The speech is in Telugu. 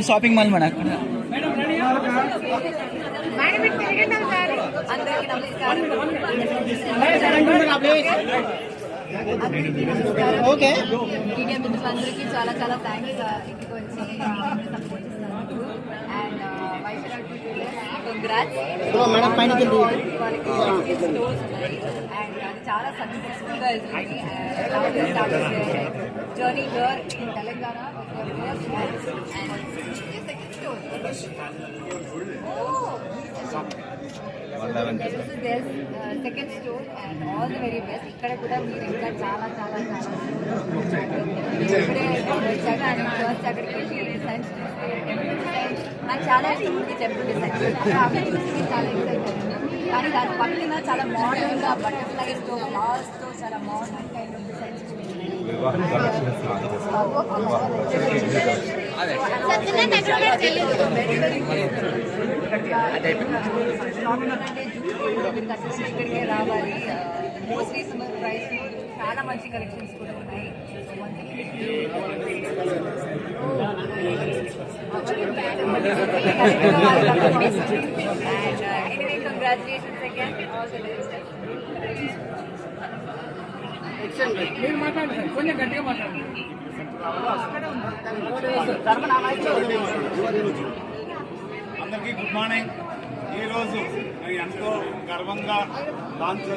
Shopping mall madam okay media మిత్రులందరికీ చాలా చాలా థ్యాంక్స్ ఇంటికి వచ్చి సపోర్ట్ ఇస్తున్నందుకు అండ్ కంగ్రాట్స్ మేడం పైన వాళ్ళకి స్టోర్స్ ఉన్నాయి అండ్ అది చాలా సక్సెస్ఫుల్గా వెళ్తుంది journey here in Telangana second store second store and all the very best ఇక్కడ కూడా మీరు ఇంకా చాలా చాలా చాలా ఇప్పుడే వచ్చాక అండ్ ఫస్ట్ అక్కడికి వెళ్ళి డిజైన్స్ చూస్తే నాకు చాలా ఇష్టం ఉంది టెంపుల్ డిజైన్స్ అవి చూసి చాలా ఎక్సైట్ అయింది కానీ దాని పక్కన చాలా మోడర్న్గా బటర్ఫ్లైస్తో ఫ్లవర్స్తో చాలా మోడర్న్ కైండ్ ఆఫ్ డిజైన్స్ ఇక్కడికే రావాలి మోస్ట్ రీజనబుల్ ప్రైస్ చాలా మంచి కలెక్షన్స్ కూడా ఉన్నాయి anyway, congratulations again. All the best. అందరికీ గుడ్ మార్నింగ్. ఈరోజు ఎంతో గర్వంగా లాంచ్